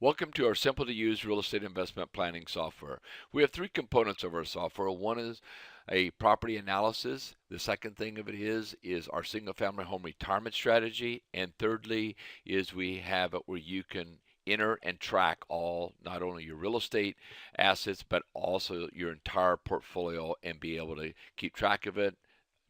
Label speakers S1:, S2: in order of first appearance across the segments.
S1: Welcome to our simple to use real estate investment planning software. We have three components of our software. One is a property analysis. The second thing of it is our single family home retirement strategy. And thirdly is we have it where you can enter and track all, not only your real estate assets, but also your entire portfolio and be able to keep track of it,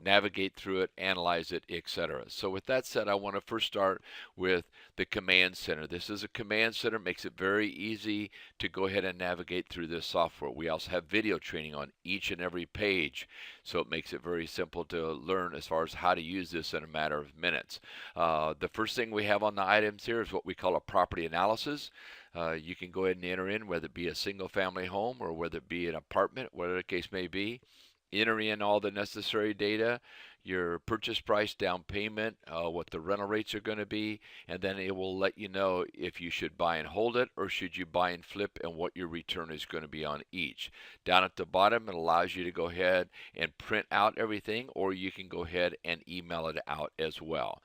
S1: navigate through it, analyze it, etc. So with that said, I want to first start with the command center. This is a command center, makes it very easy to go ahead and navigate through this software. We also have video training on each and every page, so it makes it very simple to learn as far as how to use this in a matter of minutes. The first thing we have on the items here is what we call a property analysis. You can go ahead and enter in whether it be a single family home or whether it be an apartment, whatever the case may be. Enter in all the necessary data, your purchase price, down payment, what the rental rates are going to be, and then it will let you know if you should buy and hold it or should you buy and flip and what your return is going to be on each. Down at the bottom, it allows you to go ahead and print out everything, or you can go ahead and email it out as well.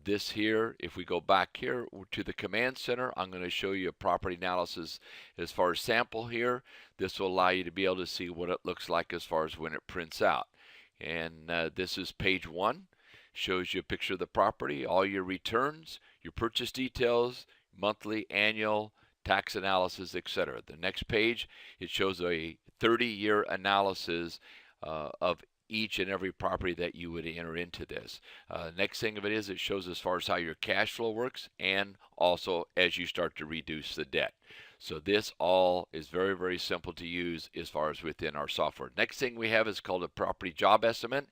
S1: This here, if we go back here to the command center, I'm going to show you a property analysis as far as sample here. This will allow you to be able to see what it looks like as far as when it prints out. And this is page 1. Shows you a picture of the property, all your returns, your purchase details, monthly, annual, tax analysis, etc. The next page, it shows a 30-year analysis of each and every property that you would enter into this. Next thing of it is it shows as far as how your cash flow works and also as you start to reduce the debt. So this all is very, very simple to use as far as within our software. Next thing we have is called a property job estimate.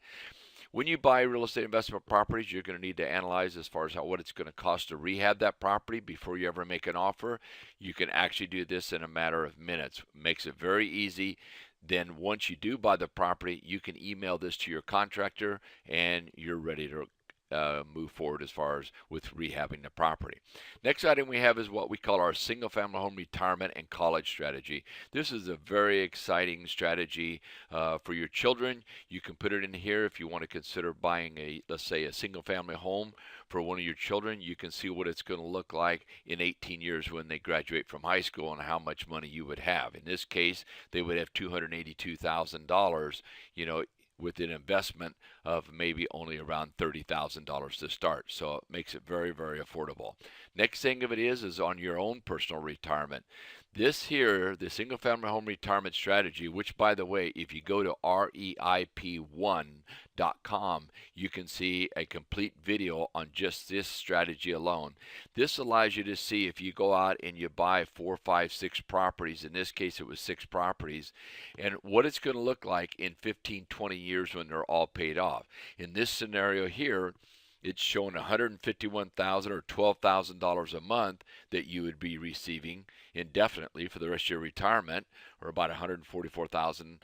S1: When you buy real estate investment properties, you're going to need to analyze as far as what it's going to cost to rehab that property before you ever make an offer. You can actually do this in a matter of minutes. Makes it very easy. Then once you do buy the property, you can email this to your contractor and you're ready to move forward as far as with rehabbing the property. Next item we have is what we call our single family home retirement and college strategy. This is a very exciting strategy for your children. You can put it in here if you want to consider buying a, let's say, a single family home for one of your children. You can see what it's going to look like in 18 years when they graduate from high school and how much money you would have. In this case, they would have $282,000, with an investment of maybe only around $30,000 to start. So it makes it very, very affordable. Next thing of it is on your own personal retirement. This here, the single family home retirement strategy, which by the way, if you go to REIP1.com, you can see a complete video on just this strategy alone. This allows you to see if you go out and you buy 4, 5, 6 properties, in this case it was 6 properties, and what it's going to look like in 15, 20 years when they're all paid off. In this scenario here, it's showing $151,000 or $12,000 a month that you would be receiving indefinitely for the rest of your retirement, or about $144,000,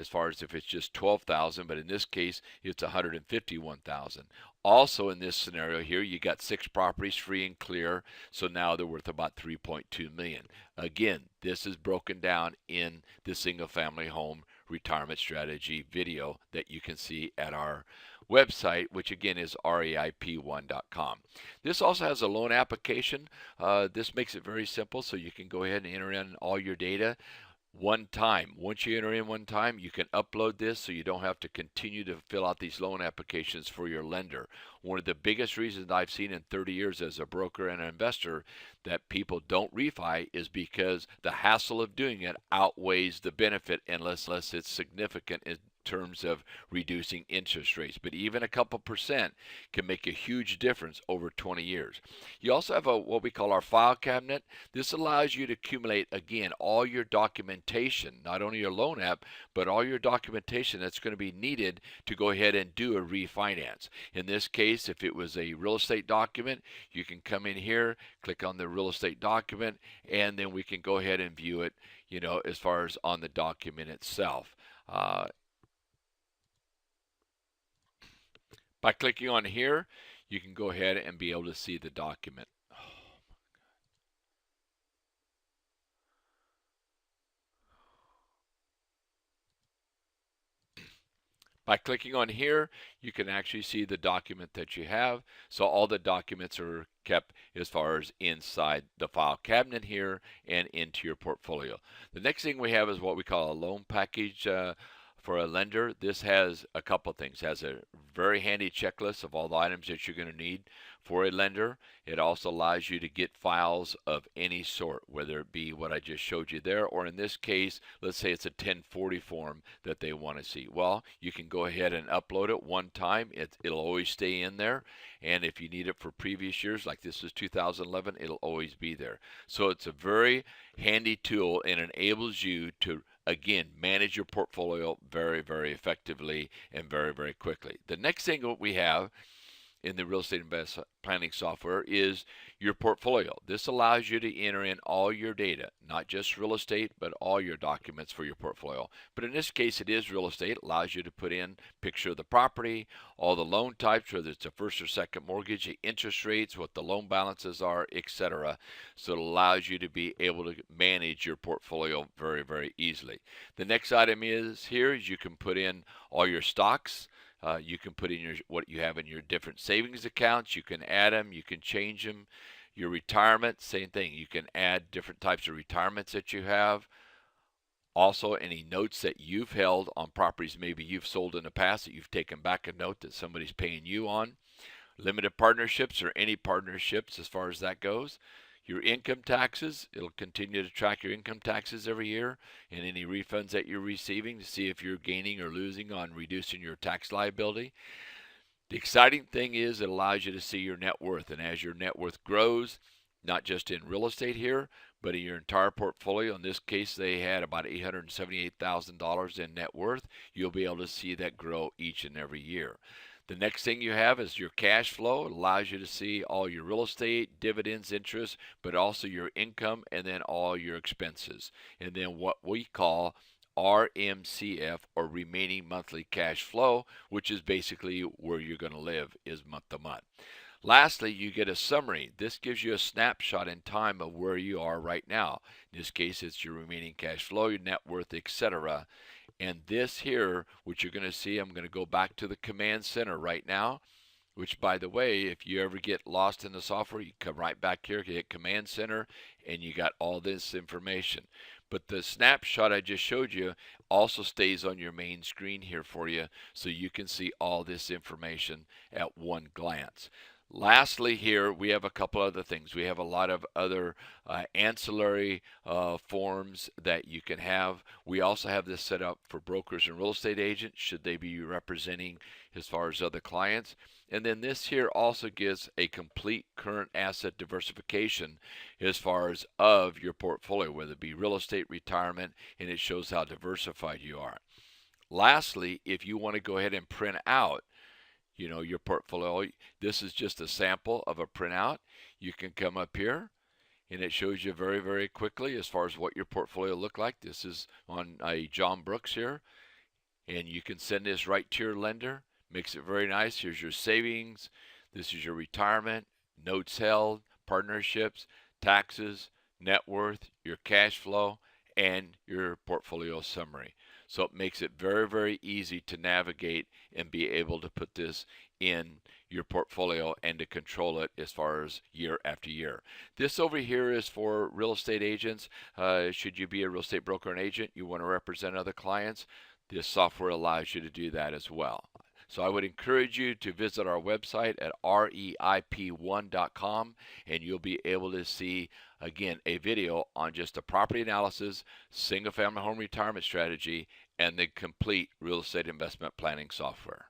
S1: as far as if it's just $12,000, but in this case it's $151,000. Also in this scenario here, you got 6 properties free and clear, so now they're worth about $3.2 million. Again, this is broken down in the single family home retirement strategy video that you can see at our website, which again is REIP1.com. This also has a loan application. This makes it very simple, so you can go ahead and enter in all your data one time. Once you enter in one time, you can upload this so you don't have to continue to fill out these loan applications for your lender. One of the biggest reasons I've seen in 30 years as a broker and an investor that people don't refi is because the hassle of doing it outweighs the benefit unless it's significant in terms of reducing interest rates. But even a couple percent can make a huge difference over 20 years. You also have what we call our file cabinet. This allows you to accumulate, again, all your documentation, not only your loan app, but all your documentation that's going to be needed to go ahead and do a refinance. In this case, if it was a real estate document, you can come in here, click on the real estate document, and then we can go ahead and view it, as far as on the document itself. By clicking on here, you can go ahead and be able to see the document. By clicking on here, you can actually see the document that you have. So all the documents are kept as far as inside the file cabinet here and into your portfolio. The next thing we have is what we call a loan package for a lender. This has a couple things. It has a very handy checklist of all the items that you're going to need for a lender. It also allows you to get files of any sort, whether it be what I just showed you there, or in this case, let's say it's a 1040 form that they want to see. Well, you can go ahead and upload it one time. It'll always stay in there. And if you need it for previous years, like this is 2011, it'll always be there. So it's a very handy tool and enables you to, again, manage your portfolio very, very effectively and very, very quickly. The next thing that we have in the real estate investment planning software is your portfolio. This allows you to enter in all your data, not just real estate, but all your documents for your portfolio. But in this case, it is real estate. It allows you to put in picture of the property, all the loan types, whether it's a first or second mortgage, the interest rates, what the loan balances are, etc. So it allows you to be able to manage your portfolio very, very easily. The next item is here is you can put in all your stocks. You can put in what you have in your different savings accounts. You can add them. You can change them. Your retirement, same thing. You can add different types of retirements that you have. Also, any notes that you've held on properties maybe you've sold in the past that you've taken back a note that somebody's paying you on. Limited partnerships or any partnerships as far as that goes. Your income taxes, it'll continue to track your income taxes every year and any refunds that you're receiving to see if you're gaining or losing on reducing your tax liability. The exciting thing is it allows you to see your net worth, and as your net worth grows, not just in real estate here, but in your entire portfolio, in this case they had about $878,000 in net worth, you'll be able to see that grow each and every year. The next thing you have is your cash flow. It allows you to see all your real estate, dividends, interest, but also your income and then all your expenses. And then what we call RMCF, or remaining monthly cash flow, which is basically where you're going to live is month to month. Lastly, you get a summary. This gives you a snapshot in time of where you are right now. In this case, it's your remaining cash flow, your net worth, etc. And this here, which you're going to see, I'm going to go back to the command center right now, which, by the way, if you ever get lost in the software, you come right back here, you hit command center, and you got all this information. But the snapshot I just showed you also stays on your main screen here for you, so you can see all this information at one glance. Lastly here, we have a couple other things. We have a lot of other ancillary forms that you can have. We also have this set up for brokers and real estate agents, should they be representing as far as other clients. And then this here also gives a complete current asset diversification as far as of your portfolio, whether it be real estate, retirement, and it shows how diversified you are. Lastly, if you want to go ahead and print out your portfolio, this is just a sample of a printout. You can come up here and it shows you very, very quickly as far as what your portfolio look like. This is on a John Brooks here, and you can send this right to your lender. Makes it very nice. Here's your savings. This is your retirement, notes held, partnerships, taxes, net worth, your cash flow, and your portfolio summary. So it makes it very, very easy to navigate and be able to put this in your portfolio and to control it as far as year after year. This over here is for real estate agents. Should you be a real estate broker and agent, you want to represent other clients, this software allows you to do that as well. So I would encourage you to visit our website at reip1.com, and you'll be able to see, again, a video on just the property analysis, single family home retirement strategy, and the complete real estate investment planning software.